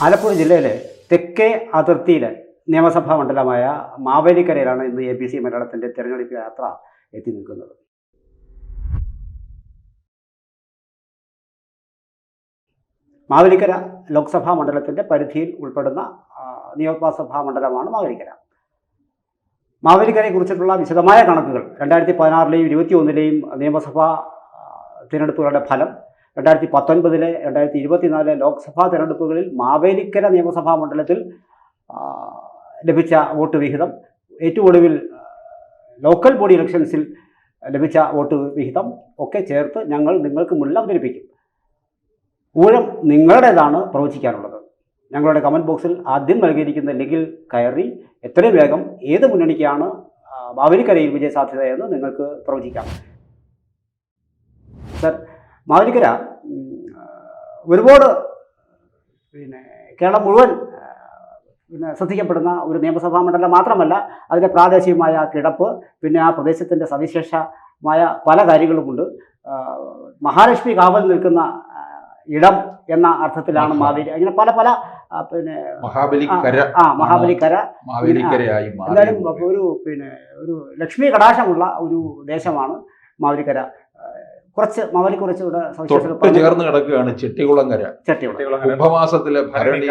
ആലപ്പുഴ ജില്ലയിലെ തെക്കേ അതിർത്തിയിലെ നിയമസഭാ മണ്ഡലമായ മാവേലിക്കരയിലാണ് ഇന്ന് APC മലയാളത്തിൻ്റെ തിരഞ്ഞെടുപ്പ് യാത്ര എത്തി നിൽക്കുന്നത്. മാവേലിക്കര ലോക്സഭാ മണ്ഡലത്തിൻ്റെ പരിധിയിൽ ഉൾപ്പെടുന്ന നിയമസഭാ മണ്ഡലമാണ് മാവേലിക്കര. മാവേലിക്കരയെക്കുറിച്ചിട്ടുള്ള വിശദമായ കണക്കുകൾ 2016-ലെയും 2021-ലെയും നിയമസഭാ തിരഞ്ഞെടുപ്പുകളുടെ ഫലം, 2019-ലെ 2024-ലെ ലോക്സഭാ തിരഞ്ഞെടുപ്പുകളിൽ മാവേലിക്കര നിയമസഭാ മണ്ഡലത്തിൽ ലഭിച്ച വോട്ട് വിഹിതം, ഏറ്റവും ഒടുവിൽ ലോക്കൽ ബോഡി ഇലക്ഷൻസിൽ ലഭിച്ച വോട്ട് വിഹിതം ഒക്കെ ചേർത്ത് ഞങ്ങൾ നിങ്ങൾക്ക് മുന്നിൽ അവതരിപ്പിക്കും. ഊഴം നിങ്ങളുടേതാണ് പ്രവചിക്കാനുള്ളത്. ഞങ്ങളുടെ കമൻറ്റ് ബോക്സിൽ ആദ്യം നൽകിയിരിക്കുന്ന ലിങ്കിൽ കയറി എത്രയും വേഗം ഏത് മുന്നണിക്കാണ് മാവേലിക്കരയിൽ വിജയസാധ്യതയെന്ന് നിങ്ങൾക്ക് പ്രവചിക്കാം. സർ, മാവേലിക്കര ഒരുപാട് കേരളം മുഴുവൻ ശ്രദ്ധിക്കപ്പെടുന്ന ഒരു നിയമസഭാ മണ്ഡലം മാത്രമല്ല, അതിൻ്റെ പ്രാദേശികമായ കിടപ്പ്, പിന്നെ ആ പ്രദേശത്തിൻ്റെ സവിശേഷമായ പല കാര്യങ്ങളുമുണ്ട്. മഹാലക്ഷ്മി കാവൽ നിൽക്കുന്ന ഇടം എന്ന അർത്ഥത്തിലാണ് മാവേലി. അങ്ങനെ പല പല മഹാബലിക്കര എന്തായാലും ഒരു ലക്ഷ്മി കടാക്ഷമുള്ള ഒരു ദേശമാണ് മാവേലിക്കര. കുറച്ചുകൂടെ ചേർന്ന് കിടക്കുകയാണ് ചെട്ടികുളങ്ങര. കുംഭമാസത്തിലെ ഭരണി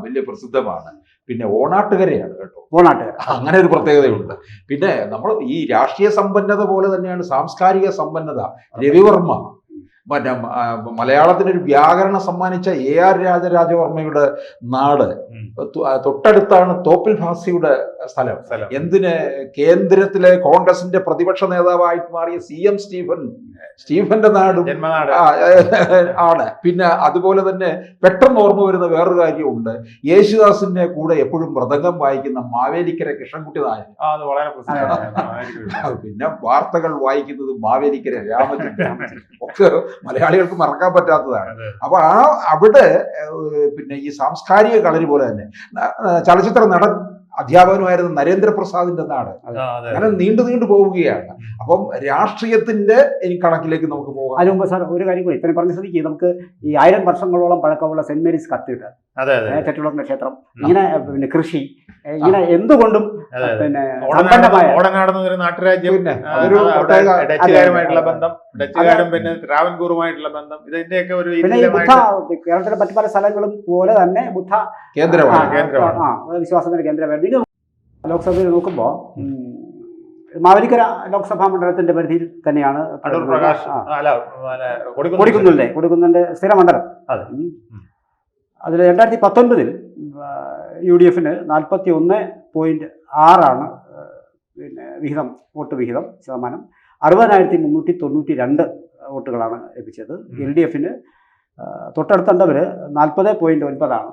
വലിയ പ്രസിദ്ധമാണ്. പിന്നെ ഓണാട്ടുകരയാണ് കേട്ടോ. ഓണാട്ടുകര അങ്ങനെ ഒരു പ്രത്യേകതയുണ്ട്. പിന്നെ നമ്മൾ ഈ രാഷ്ട്രീയ സമ്പന്നത പോലെ തന്നെയാണ് സാംസ്കാരിക സമ്പന്നത. രവിവർമ്മ മറ്റേ മലയാളത്തിനൊരു വ്യാകരണം സമ്മാനിച്ച AR രാജരാജവർമ്മയുടെ നാട്. തൊട്ടടുത്താണ് തോപ്പിൽ ഭാസിയുടെ സ്ഥലം. എന്തിന് കേന്ദ്രത്തിലെ കോൺഗ്രസിന്റെ പ്രതിപക്ഷ നേതാവായിട്ട് മാറിയ CM സ്റ്റീഫന്റെ നാടും ആണ്. പിന്നെ അതുപോലെ തന്നെ പെട്ടെന്ന് ഓർമ്മ വരുന്ന വേറൊരു കാര്യമുണ്ട്. യേശുദാസിന്റെ കൂടെ എപ്പോഴും മൃദംഗം വായിക്കുന്ന മാവേലിക്കര കൃഷ്ണൻകുട്ടി നായർ. പിന്നെ വാർത്തകൾ വായിക്കുന്നത് മാവേലിക്കര രാമചന്ദ്രൻ. ഒക്കെ മലയാളികൾക്ക് മറക്കാൻ പറ്റാത്തതാണ്. അപ്പൊ അവിടെ പിന്നെ ഈ സാംസ്കാരിക കളരി പോലെ തന്നെ ചലച്ചിത്ര നടൻ അധ്യാപകനുമായിരുന്ന നരേന്ദ്രപ്രസാദിന്റെ നാട്. അങ്ങനെ നീണ്ടു പോവുകയാണ്. അപ്പം രാഷ്ട്രീയത്തിന്റെ കണക്കിലേക്ക് നമുക്ക് പോകാം. അതിന് മുമ്പ് സാർ ഒരു കാര്യം കൂടി ഇത്രയും പറഞ്ഞ സ്ഥിതിക്ക് നമുക്ക് ഈ 1000 വർഷങ്ങളോളം പഴക്കമുള്ള സെന്റ് മേരീസ് കത്തീഡ്രൽ, ചെട്ടികുളങ്ങര ക്ഷേത്രം, ഇങ്ങനെ പിന്നെ കൃഷി, ഇങ്ങനെ എന്തുകൊണ്ടും പിന്നെ നാട്ടുരാജ്യം, ഡച്ചുകാരുമായിട്ടുള്ള ബന്ധം, ഡച്ചുകാരും പിന്നെ ട്രാവൻകൂറുമായിട്ടുള്ള ബന്ധം, ഇതിന്റെയൊക്കെ ഒരു കേരളത്തിലെ മറ്റു പല സ്ഥലങ്ങളും പോലെ തന്നെ ബുദ്ധ വിശ്വാസത്തിന്റെ കേന്ദ്രമായിരുന്നു. ലോക്സഭയിൽ നോക്കുമ്പോൾ മാവേലിക്കര ലോക്സഭാ മണ്ഡലത്തിന്റെ പരിധിയിൽ തന്നെയാണ് കൊടിക്കുന്നിന്റെ സ്ഥിര മണ്ഡലം. അതിൽ 2019-ൽ UDF-ന് 41.6 പിന്നെ വോട്ട് വിഹിതം ശതമാനം. 60,392 വോട്ടുകളാണ് ലഭിച്ചത്. LDF-ന് തൊട്ടടുത്തവര് 40.9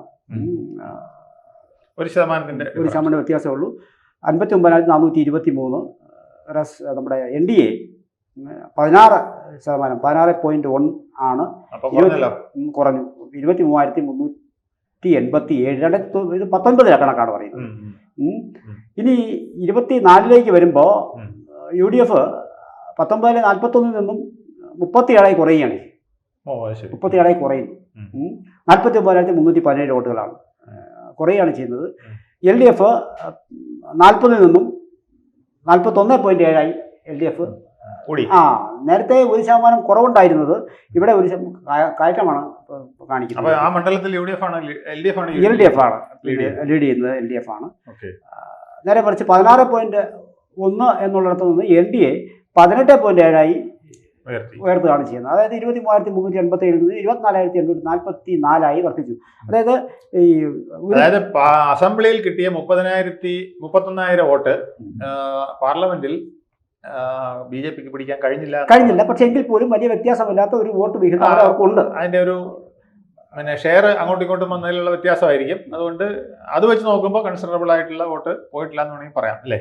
ഒരു ശതമാനം വ്യത്യാസമേ ഉള്ളൂ. 59,423. നമ്മുടെ NDA 16%, 16.1 ആണ്. കുറഞ്ഞു. 23,387. ഇത് 19 കണക്കാണ് പറയുന്നത്. ഇനി 24-ലേക്ക് വരുമ്പോൾ UDF 19-ൽ 41-ൽ നിന്നും 37 കുറയുകയാണ്. 37 കുറയുന്നു. 49,317 വോട്ടുകളാണ് കുറയുകയാണ് ചെയ്യുന്നത്. LDF 40-ൽ നിന്നും 41.7 LDF. നേരത്തെ 1% കുറവുണ്ടായിരുന്നത് ഇവിടെ കയറ്റമാണ് കാണിക്കുന്നത്. ആ മണ്ഡലത്തിൽ LDF ആണ് ലീഡ് ചെയ്യുന്നത്. LDF ആണ്. നേരെ മറിച്ച് 16.1 എന്നുള്ളിടത്ത് നിന്ന് NDA 18.7 ഉയർത്തുകയാണ് ചെയ്യുന്നത്. അതായത് 23,387 നിന്ന് 24,844 വർദ്ധിച്ചു. അതായത് അസംബ്ലിയിൽ കിട്ടിയ 31,000 വോട്ട് പാർലമെന്റിൽ BJPക്ക് പിടിക്കാൻ കഴിഞ്ഞില്ല. പക്ഷെ എങ്കിൽ പോലും വലിയ വ്യത്യാസമില്ലാത്ത ഒരു വോട്ട് വിഹിതം അവർക്കുണ്ട്. അതിന്റെ ഒരു ഷെയർ അങ്ങോട്ടും ഇങ്ങോട്ടും വന്നതിലുള്ള വ്യത്യാസമായിരിക്കും. അതുകൊണ്ട് അത് വെച്ച് നോക്കുമ്പോൾ കൺസിഡറബിൾ ആയിട്ടുള്ള വോട്ട് പോയിട്ടില്ല എന്ന് വേണമെങ്കിൽ പറയാം, അല്ലേ?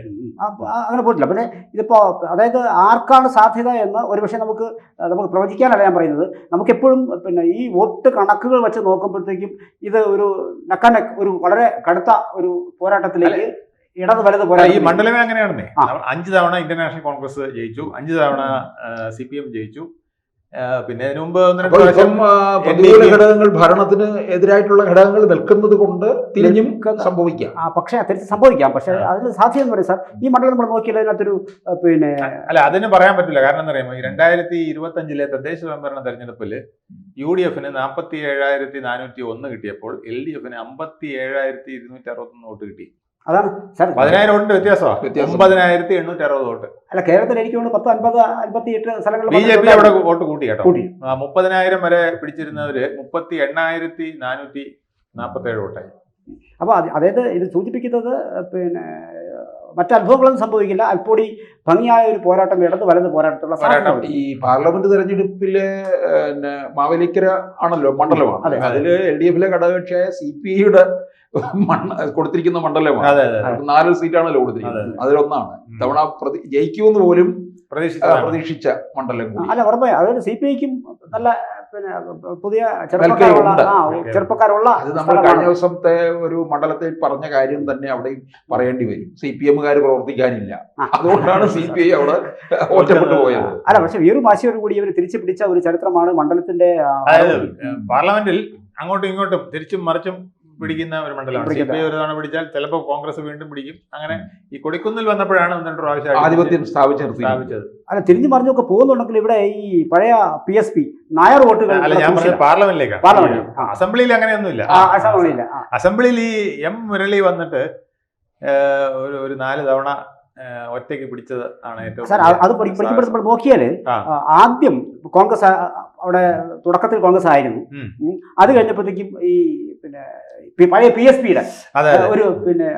അങ്ങനെ പോയിട്ടില്ല. പിന്നെ ഇതിപ്പോൾ അതായത് ആർക്കാണ് സാധ്യത എന്ന് ഒരുപക്ഷെ നമുക്ക് പ്രവചിക്കാനല്ല ഞാൻ പറയുന്നത്. നമുക്കെപ്പോഴും പിന്നെ ഈ വോട്ട് കണക്കുകൾ വെച്ച് നോക്കുമ്പോഴത്തേക്കും ഇത് ഒരു ഒരു വളരെ കടുത്ത ഒരു പോരാട്ടത്തിലേക്ക് ഇടത് വലത് പോരാട്ടം. ഈ മണ്ഡലമേ അങ്ങനെയാണെന്നേ. 5 തവണ ഇന്ത്യൻ നാഷണൽ കോൺഗ്രസ് ജയിച്ചു, 5 തവണ CPM ജയിച്ചു, പിന്നെ ഇതിനു മുമ്പ് ഒന്ന് രണ്ട് അപ്പോൾ ഇപ്പം പ്രാവശ്യം പ്രതികൂല ഘടകങ്ങൾ ഭരണത്തിന് എതിരായിട്ടുള്ള ഘടകങ്ങൾ നിൽക്കുന്നത് കൊണ്ട് തിരിഞ്ഞും സംഭവിക്കാം. പക്ഷേ തിരിച്ച് സംഭവിക്കാം. പക്ഷേ അതിന് സാധ്യത എന്ന് പറയും സാർ, ഈ മണ്ഡലം നമ്മൾ നോക്കിയാൽ അതിനകത്തൊരു പിന്നെ അല്ല, അതിന് പറയാൻ പറ്റില്ല. കാരണം എന്താ പറയുമ്പോൾ ഈ 2025 തദ്ദേശ സ്വയംഭരണ തെരഞ്ഞെടുപ്പിൽ UDF 47,401 കിട്ടിയപ്പോൾ LDF 57,261 വോട്ട് കിട്ടി. അതാണ് സാർ 10,000 വോട്ടിന്റെ വ്യത്യാസമാണ്. 9,860 വോട്ട്. അല്ല, കേരളത്തിൽ എനിക്ക് തോന്നുന്നു 50-58 സ്ഥലങ്ങളിൽ BJP അവിടെ വോട്ട് കൂട്ടി കേട്ടോ. 30,000 വരെ പിടിച്ചിരുന്നവര് 38,447 വോട്ടായി. അപ്പോൾ അതായത് ഇത് സൂചിപ്പിക്കുന്നത് പിന്നെ മറ്റത്ഭുതങ്ങളൊന്നും സംഭവിക്കില്ല. അൽപ്പൊടി ഭംഗിയായ ഒരു പോരാട്ടം, ഇടത് വലത് പോരാട്ടത്തിലുള്ള പോരാട്ടം. ഈ പാർലമെന്റ് തെരഞ്ഞെടുപ്പിലെ മാവേലിക്കര ആണല്ലോ മണ്ഡലമാണ്. അതില് LDF ഘടകകക്ഷിയായ CPIയുടെ കൊടുത്തിരിക്കുന്ന മണ്ഡലമാണ്. 4 സീറ്റാണല്ലോ കൊടുത്തിരിക്കുന്നത്. അതിലൊന്നാണ് തവണ ജയിക്കുമെന്ന് പോലും പ്രതീക്ഷിച്ച മണ്ഡലം കൂടി. അല്ല, ഉറപ്പായും അതായത് CPIക്കും നല്ല പിന്നെ പുതിയ ചെറുപ്പക്കാരുള്ള. അത് നമ്മൾ കഴിഞ്ഞ ദിവസത്തെ ഒരു മണ്ഡലത്തിൽ പറഞ്ഞ കാര്യം തന്നെ അവിടെയും പറയേണ്ടി വരും. CPM-കാർ പ്രവർത്തിക്കാനില്ല, അതുകൊണ്ടാണ് CPI അവിടെ ഒറ്റപ്പെട്ടു പോയത്. അല്ല, പക്ഷെ വീറും വാശിയോടും കൂടി ഇവർ തിരിച്ചു പിടിച്ച ഒരു ചരിത്രമാണ് മണ്ഡലത്തിന്റെ. പാർലമെന്റിൽ അങ്ങോട്ടും ഇങ്ങോട്ടും തിരിച്ചും മറിച്ചും പിടിക്കുന്ന ഒരു മണ്ഡലമാണ്. CPI ഒരു തവണ പിടിച്ചാൽ ചിലപ്പോൾ കോൺഗ്രസ് വീണ്ടും പിടിക്കും. അങ്ങനെ ഈ കൊടിക്കുന്നിൽ വന്നപ്പോഴാണ് 2 പ്രാവശ്യം ആധിപത്യം സ്ഥാപിച്ചത്. അല്ല, തിരിഞ്ഞു മറിഞ്ഞൊക്കെ പോകുന്നുണ്ടെങ്കിൽ ഇവിടെ ഈ പഴയ PSP നായർ വോട്ടുകൾ. അല്ല, ഞാൻ പറഞ്ഞത് പാർലമെന്റിലേക്കാണ്. അസംബ്ലിയിൽ അങ്ങനെയൊന്നുമില്ല. അസംബ്ലിയിൽ ഈ മുരളി വന്നിട്ട് ഒരു 4 തവണ ഒറ്റയ്ക്ക് പിടിച്ചത് ആണ് ഏറ്റവും. സാർ, അത് പിടിക്കപ്പെടുമ്പോൾ നോക്കിയാല് ആദ്യം കോൺഗ്രസ് അവിടെ തുടക്കത്തിൽ കോൺഗ്രസ് ആയിരുന്നു. അത് കഴിഞ്ഞപ്പോഴത്തേക്കും ഈ പിന്നെ പഴയ PSPയുടെ ഒരു പിന്നെ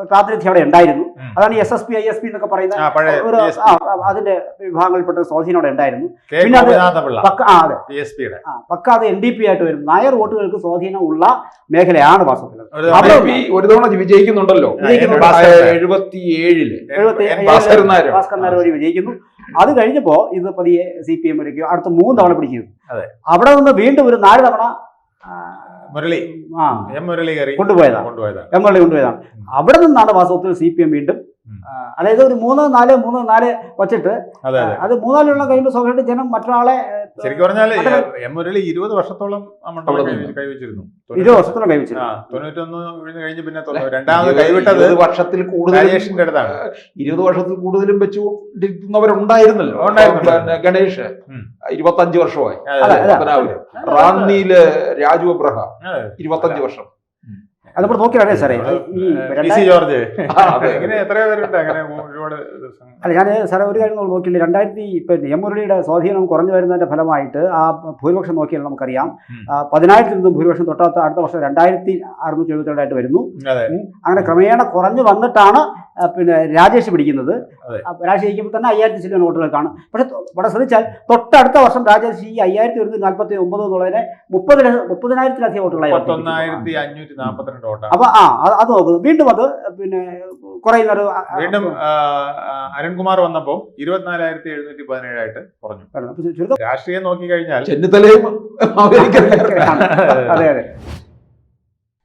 പ്രാതിനിധ്യം അവിടെ ഉണ്ടായിരുന്നു. അതാണ് SSP ISP എന്നൊക്കെ പറയുന്ന അതിന്റെ വിഭാഗങ്ങളിൽപ്പെട്ട സ്വാധീനം അവിടെ ഉണ്ടായിരുന്നു. പിന്നെ അത് പക്ക അത് NDP ആയിട്ട് വരും. നായർ വോട്ടുകൾക്ക് സ്വാധീനം ഉള്ള മേഖലയാണ് വാസ്തവത്തിൽ. ഒരു തവണ വിജയിക്കുന്നുണ്ടല്ലോ, 77-ല് ഭാസ്കർ നായർ വഴി വിജയിക്കുന്നു. അത് കഴിഞ്ഞപ്പോ ഇത് പതിയെ CPM എടുക്കുക. അടുത്ത 3 തവണ പിടിക്കുന്നു. അവിടെ നിന്ന് വീണ്ടും ഒരു 4 തവണ മുരളി കൊണ്ടുപോയതാണ്. അവിടെ നിന്നാണ് വാസ്തവത്തിൽ CPM വീണ്ടും, അതായത് ഒരു 3-4 വച്ചിട്ട് അത് 3-4 കഴിയുമ്പോൾ സ്വാഭാവികമായിട്ട് ജനം മറ്റൊരാളെ ശരിക്കും പറഞ്ഞാൽ മുരളി 20 വർഷത്തോളം കൈവച്ചിരുന്നു. 20 വർഷത്തോളം കൈവച്ചിരുന്നു. 91 കഴിഞ്ഞ് പിന്നെ രണ്ടാമത് കൈവിട്ടത് 20 വർഷത്തിൽ കൂടുതൽ 20 വർഷത്തിൽ കൂടുതലും വെച്ചുകൊണ്ടിരിക്കുന്നവരുണ്ടായിരുന്നല്ലോ. ഗണേഷ് 25 വർഷമായി. റാന്നിയില് രാജു അബ്രഹാം 25 വർഷം. അത് നമ്മൾ നോക്കിയാണേ സാറേ. ജോർജ് ഇങ്ങനെ എത്രയോ പേരുണ്ട് അങ്ങനെ ഒരുപാട്. അല്ല, ഞാൻ സാറേ ഒരു കാര്യം നമ്മൾ നോക്കിയില്ല. 2000 മുരളിയുടെ സ്വാധീനം കുറഞ്ഞു വരുന്നതിന്റെ ഫലമായിട്ട് ആ ഭൂരിപക്ഷം നോക്കിയാൽ നമുക്കറിയാം 10,000-ൽ നിന്നും ഭൂരിപക്ഷം തൊട്ടടുത്ത അടുത്ത വർഷം 2,672 വരുന്നു. അങ്ങനെ ക്രമേണ കുറഞ്ഞു വന്നിട്ടാണ് പിന്നെ രാജേഷ് പിടിക്കുന്നത്. രാജേഷ് ജയിക്കുമ്പോൾ തന്നെ 5,000 ചില്ലുവാൻ വോട്ടുകൾക്കാണ്. പക്ഷെ ഇവിടെ ശ്രദ്ധിച്ചാൽ തൊട്ടടുത്ത വർഷം രാജേഷ് ഈ 5,149 എന്നുള്ളതിനെ 30,000-ലധികം വോട്ടുകളായി. 31,542 വോട്ടാണ്. അപ്പൊ അത് നോക്കുന്നു. വീണ്ടും അത് പിന്നെ കുറയുന്ന ഒരു വീണ്ടും അരുൺകുമാർ വന്നപ്പോ 24,717 ആയിട്ട് കുറഞ്ഞു. രാഷ്ട്രീയം നോക്കി കഴിഞ്ഞാൽ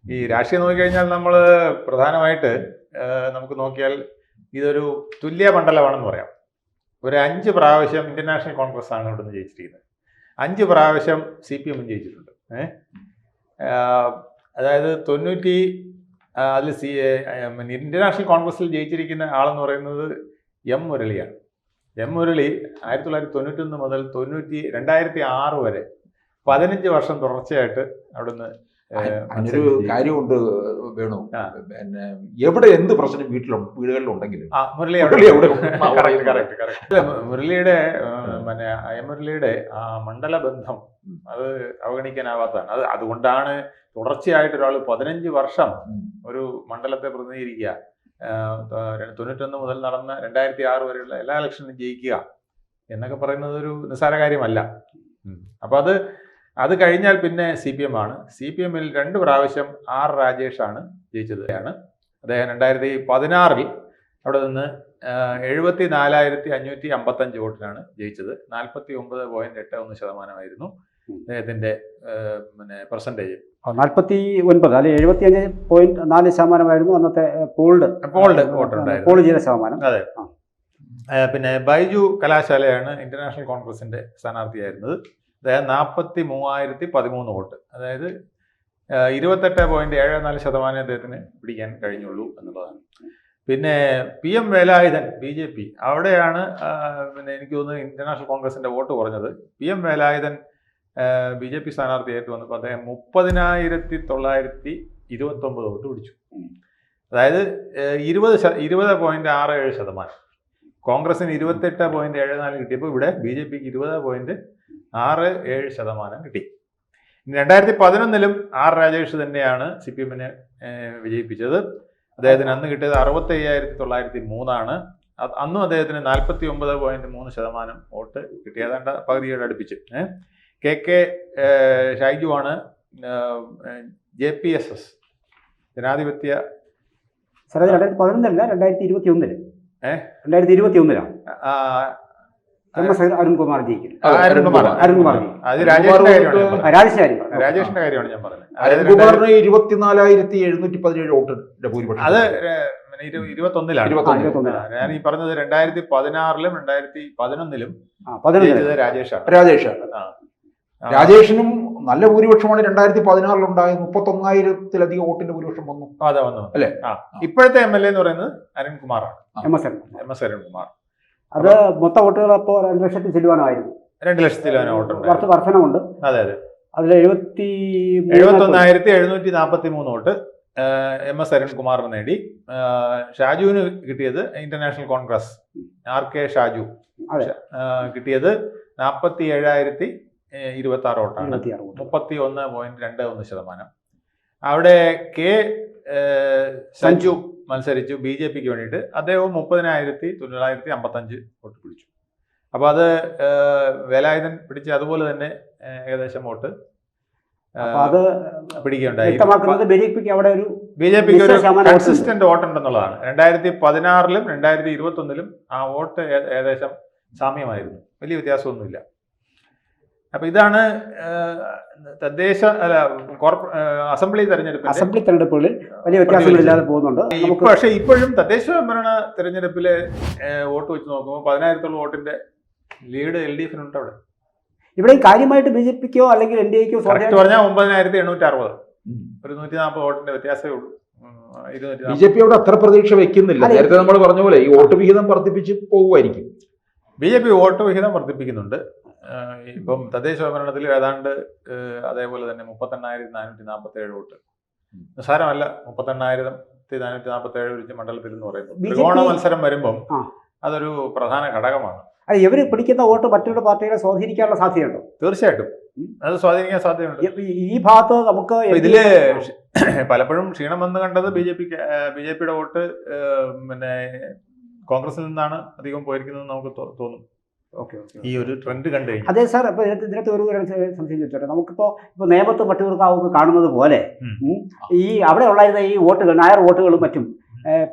ഈ രാഷ്ട്രീയം നോക്കിക്കഴിഞ്ഞാൽ നമ്മൾ പ്രധാനമായിട്ട് നമുക്ക് നോക്കിയാൽ ഇതൊരു തുല്യ മണ്ഡലമാണെന്ന് പറയാം. ഒരു 5 പ്രാവശ്യം ഇന്ത്യൻ നാഷണൽ കോൺഗ്രസ് ആണ് ഇവിടുന്ന് ജയിച്ചിരിക്കുന്നത്. 5 പ്രാവശ്യം CPM ജയിച്ചിട്ടുണ്ട്. അതായത് 90 അതിൽ ഇന്ത്യൻ നാഷണൽ കോൺഗ്രസിൽ ജയിച്ചിരിക്കുന്ന ആളെന്ന് പറയുന്നത് മുരളിയാണ്. മുരളി 1991 മുതൽ 2006 വരെ 15 വർഷം തുടർച്ചയായിട്ട് അവിടുന്ന്. അതിനൊരു കാര്യമുണ്ട് വേണു, പിന്നെ എവിടെ എന്ത് പ്രശ്നം വീടുകളിലുണ്ടെങ്കിലും മുരളിയുടെ മുരളിയുടെ ആ മണ്ഡല ബന്ധം അത് അവഗണിക്കാനാവാത്തതാണ്. അതുകൊണ്ടാണ് തുടർച്ചയായിട്ട് ഒരാൾ 15 വർഷം ഒരു മണ്ഡലത്തെ പ്രതിനിധീകരിക്കുക, 91 മുതൽ നടന്ന 2006 വരെയുള്ള എല്ലാ ഇലക്ഷനും ജയിക്കുക എന്നൊക്കെ പറയുന്നത് ഒരു നിസ്സാര കാര്യമല്ല. അപ്പൊ അത് കഴിഞ്ഞാൽ പിന്നെ CPM ആണ്. CPM-ൽ 2 പ്രാവശ്യം രാജേഷാണ് ജയിച്ചത്. അദ്ദേഹം 2016-ൽ അവിടെ നിന്ന് 74,555 വോട്ടിനാണ് ജയിച്ചത്. 49.81% അദ്ദേഹത്തിന്റെ പെർസെൻറ്റേജ്. 49 അല്ലെ 75.4% അന്നത്തെ പോൾഡ് വോട്ടുണ്ടായിരുന്നു, ചെയ്ത ശതമാനം. അതെ. പിന്നെ ബൈജു കലാശാലയാണ് ഇന്റർനാഷണൽ കോൺഗ്രസിന്റെ സ്ഥാനാർത്ഥിയായിരുന്നത്. അതായത് 43,013 വോട്ട്, അതായത് 28.74% അദ്ദേഹത്തിന് പിടിക്കാൻ കഴിഞ്ഞുള്ളൂ എന്നുള്ളതാണ്. പിന്നെ PM വേലായുധൻ BJP, അവിടെയാണ് പിന്നെ എനിക്ക് തോന്നുന്നത് ഇന്റർനാഷണൽ കോൺഗ്രസിന്റെ വോട്ട് കുറഞ്ഞത്. PM വേലായുധൻ BJP സ്ഥാനാർത്ഥിയായിട്ട് വന്നപ്പോൾ അദ്ദേഹം 30,929 വോട്ട് പിടിച്ചു. അതായത് 20.67%. കോൺഗ്രസിന് 28.74 കിട്ടിയപ്പോൾ ഇവിടെ BJPക്ക് 20.67% കിട്ടി. 2011 R രാജേഷ് തന്നെയാണ് CPM-നെ വിജയിപ്പിച്ചത്. അദ്ദേഹത്തിന് അന്ന് കിട്ടിയത് 65,903 അന്നും അദ്ദേഹത്തിന് 49.3% വോട്ട് കിട്ടി, ഏതാണ്ട് പകുതിയോട് അടുപ്പിച്ച്. KK ഷൈജു ആണ് JPSS ജനാധിപത്യ. സാർ അത് 2011 2021 2021 അരുൺകുമാർ ജയിക്കുന്നു. രാജേഷിന്റെ കാര്യമാണ് ഞാൻ പറഞ്ഞത്. അരുൺകുമാറിന് 24,717 വോട്ടിന്റെ ഭൂരിപക്ഷം. അത് 21-ലാണ്. ഞാൻ ഈ പറഞ്ഞത് 2016-ലും 2011-ലും രാജേഷാണ്. രാജേഷിനും നല്ല ഭൂരിപക്ഷമാണ് 2016 ഉണ്ടായത്. 31,000-ലധികം വോട്ടിന്റെ ഭൂരിപക്ഷം വന്നു. അതെ, വന്നു അല്ലേ? ഇപ്പോഴത്തെ MLA എന്ന് പറയുന്നത് അരുൺകുമാറാണ്, MS അരുൺകുമാർ. അത് മൊത്തം വോട്ടുകൾ അപ്പോൾ 2 ലക്ഷത്തിൽ ചെല്ലുവാനായിരുന്നു. 2 ലക്ഷത്തിൽ വോട്ടുണ്ട്, വർധനമുണ്ട്. അതെ അതെ. അതിൽ 71,743 വോട്ട് MS അരുൺകുമാറിന് നേടി. ഷാജുവിന് കിട്ടിയത് ഇന്റർനാഷണൽ കോൺഗ്രസ് RK ഷാജു കിട്ടിയത് 47,026 വോട്ടാണ്, 31.21%. അവിടെ K സഞ്ജു മത്സരിച്ചു BJPക്ക് വേണ്ടിയിട്ട്. അദ്ദേഹവും 30,955 വോട്ട് പിടിച്ചു. അപ്പോൾ അത് വേലായുധൻ പിടിച്ച് അതുപോലെ തന്നെ ഏകദേശം വോട്ട് പിടിക്കുകയുണ്ടായി. BJPക്ക് ഒരു കൺസിസ്റ്റന്റ് വോട്ട് ഉണ്ടെന്നുള്ളതാണ്. 2016-ലും 2021-ലും ആ വോട്ട് ഏകദേശം സാമ്യമായിരുന്നു, വലിയ വ്യത്യാസമൊന്നുമില്ല. അപ്പൊ ഇതാണ് അസംബ്ലി തെരഞ്ഞെടുപ്പുകളിൽ വലിയ വ്യത്യാസങ്ങളില്ലാതെ പോകുന്നുണ്ട്. പക്ഷേ ഇപ്പോഴും തദ്ദേശ ഭരണ തെരഞ്ഞെടുപ്പിലെ വോട്ട് വെച്ച് നോക്കുമ്പോൾ 10,000-ഓളം വോട്ടിന്റെ ലീഡ് LDF-നുണ്ട് അവിടെ. ഇവിടെ കാര്യമായിട്ട് BJPക്കോ അല്ലെങ്കിൽ NDAക്കോ പറഞ്ഞാൽ 9,860, ഒരു 140 വോട്ടിന്റെ വ്യത്യാസമേ ഉള്ളൂ. BJP അവിടെ അത്ര പ്രതീക്ഷ വെക്കുന്നില്ല. നേരത്തെ നമ്മൾ പറഞ്ഞ പോലെ ഈ വോട്ട് വിഹിതം വർദ്ധിപ്പിച്ച് പോകുമായിരിക്കും. BJP വോട്ട് വിഹിതം വർദ്ധിപ്പിക്കുന്നുണ്ട്. ഇപ്പം തദ്ദേശ ഭരണത്തിൽ ഏതാണ്ട് അതേപോലെ തന്നെ 38,447 വോട്ട്. നിസ്സാരമല്ല, 38,447 മണ്ഡലത്തിൽ എന്ന് പറയുന്നത്. ത്രികോണ മത്സരം വരുമ്പം അതൊരു പ്രധാന ഘടകമാണ്. ഇവർ പിടിക്കുന്ന വോട്ട് മറ്റൊരു പാർട്ടികളെ സ്വാധീനിക്കാനുള്ള സാധ്യതയുണ്ടോ? തീർച്ചയായിട്ടും അത് സ്വാധീനിക്കാൻ സാധ്യതയുണ്ട്. ഈ ഭാഗത്ത് നമുക്ക് ഇതില് പലപ്പോഴും ക്ഷീണം വന്ന് കണ്ടത് BJPയുടെ വോട്ട് പിന്നെ കോൺഗ്രസിൽ നിന്നാണ് അധികം പോയിരിക്കുന്നത് നമുക്ക് തോന്നും. ഈ ഒരു ട്രെൻഡ് കണ്ടു കഴിഞ്ഞു. അതെ സാർ, ഇപ്പൊ ഇതിനകത്ത് ഒരു സംശയം ചോദിച്ചോട്ടെ. നമുക്കിപ്പോ നേമത്ത് പട്ടിയൂർക്കാവ് കാണുന്നത് പോലെ ഈ അവിടെ ഉള്ളായിരുന്ന ഈ വോട്ടുകൾ, നായർ വോട്ടുകളും മറ്റും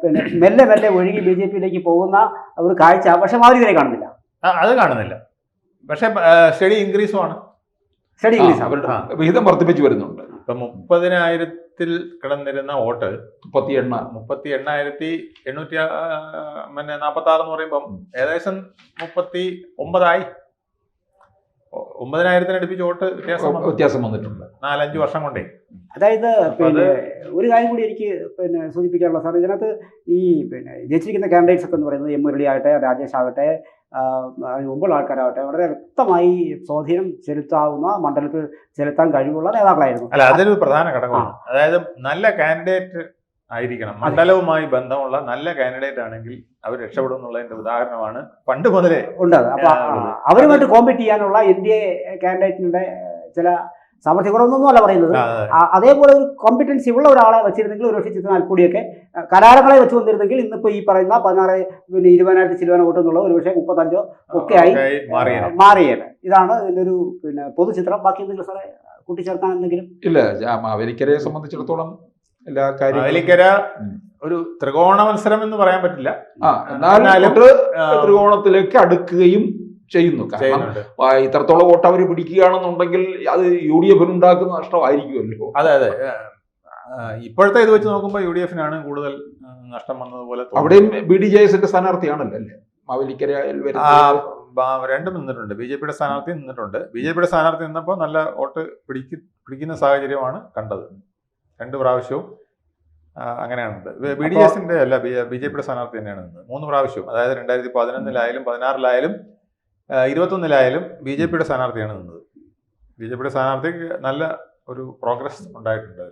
പിന്നെ മെല്ലെ മെല്ലെ ഒഴുകി BJPയിലേക്ക് പോകുന്ന ഒരു കാഴ്ച പക്ഷെ മാതിരി കാണുന്നില്ല. അത് കാണുന്നില്ല. പക്ഷെ സ്റ്റഡി ഇൻക്രീസും ആണ്. സ്റ്റഡി ഇൻക്രീസ് വിഹിതം വർദ്ധിപ്പിച്ചു വരുന്നുണ്ട്. ഇപ്പൊ 30,000-ൽ കിടന്നിരുന്ന വോട്ട് 38,846 എന്ന് പറയുമ്പം ഏകദേശം 39,000 9,000-ന് അടുപ്പിച്ച് വോട്ട് വ്യത്യാസം വന്നിട്ടുണ്ട് 4-5 വർഷം കൊണ്ടേ. അതായത് പിന്നെ ഒരു കാര്യം കൂടി എനിക്ക് പിന്നെ സൂചിപ്പിക്കാനുള്ള സാർ, ഇതിനകത്ത് ഈ പിന്നെ ജയിച്ചിരിക്കുന്ന കാൻഡിഡേറ്റ്സ് ഒക്കെ എന്ന് പറയുന്നത് മുരളി ആകട്ടെ, രാജേഷ് ആകട്ടെ, മുമ്പുള്ള ആൾക്കാരാവട്ടെ വളരെ വ്യക്തമായി സ്വാധീനം ചെലുത്താവുന്ന, മണ്ഡലത്തിൽ ചെലുത്താൻ കഴിവുള്ള നേതാക്കളായിരുന്നു. അല്ല, അതൊരു പ്രധാന ഘടകമാണ്. അതായത് നല്ല കാൻഡിഡേറ്റ് ആയിരിക്കണം, മണ്ഡലവുമായി ബന്ധമുള്ള നല്ല കാൻഡിഡേറ്റ് ആണെങ്കിൽ അവർ രക്ഷപ്പെടും എന്നുള്ളതിന്റെ ഉദാഹരണമാണ് പണ്ട് മുതലേ ഉണ്ട്. അപ്പൊ അവരുമായിട്ട് കോമ്പീറ്റ് ചെയ്യാനുള്ള NDA കാൻഡിഡേറ്റിന്റെ ചില സാമർഥ്യ കുറവൊന്നും അല്ല പറയുന്നത്. അതേപോലെ ഒരു കോമ്പിറ്റൻസി ഉള്ള ഒരാളെ വെച്ചിരുന്നെങ്കിൽ ഒരു പക്ഷേ ചിത്രനാൽക്കൂടിയൊക്കെ കലാരങ്ങളെ വെച്ച് വന്നിരുന്നെങ്കിൽ ഇന്നിപ്പോ ഈ പറയുന്ന 20,000 ചിലവന വോട്ട് എന്നുള്ളത് ഒരു പക്ഷേ 35 ഒക്കെ ആയി മാറിയേനെ. ഇതാണ് ഇതിന്റെ ഒരു പിന്നെ പൊതുചിത്രം. ബാക്കി എന്തെങ്കിലും സാറേ കൂട്ടിച്ചേർക്കാൻ എന്തെങ്കിലും? ഇല്ല, മാവേലിക്കരയെ സംബന്ധിച്ചിടത്തോളം എല്ലാ കാര്യവും മാവേലിക്കര ഒരു ത്രികോണ മത്സരം എന്ന് പറയാൻ പറ്റില്ല. എന്നാലും ത്രികോണത്തിലേക്ക് അടുക്കുകയും ചെയ്യുന്നു. കാരണം ഇത്രത്തോളം വോട്ട് അവർ പിടിക്കുകയാണെന്നുണ്ടെങ്കിൽ അത് UDF ഉണ്ടാക്കുന്ന നഷ്ടമായിരിക്കുമല്ലോ. അതെ അതെ, ഇപ്പോഴത്തെ ഇത് വെച്ച് നോക്കുമ്പോൾ UDF-നാണ് കൂടുതൽ നഷ്ടം വന്നതുപോലെ. അവിടെയും BDJS സ്ഥാനാർത്ഥിയാണല്ലോ അല്ലേ മാവേലിക്കര. രണ്ടും നിന്നിട്ടുണ്ട്. ബി ജെ പിയുടെ സ്ഥാനാർത്ഥി നിന്നിട്ടുണ്ട്. ബി ജെ പിയുടെ സ്ഥാനാർത്ഥി നിന്നപ്പോൾ നല്ല വോട്ട് പിടിക്കുന്ന സാഹചര്യമാണ് കണ്ടത്. 2 പ്രാവശ്യവും അങ്ങനെയാണ്. ബി ഡി എസിന്റെ അല്ല, ബി ജെ പിയുടെ സ്ഥാനാർത്ഥി തന്നെയാണ് നിന്നത് 3 പ്രാവശ്യവും. അതായത് 2011-ലായാലും 2016-ലായാലും 2021-ലായാലും ബി ജെ പിയുടെ സ്ഥാനാർത്ഥിയാണ് നിന്നത്. ബി ജെ പിയുടെ സ്ഥാനാർത്ഥിക്ക് നല്ല ഒരു പ്രോഗ്രസ് ഉണ്ടായിട്ടുണ്ട്.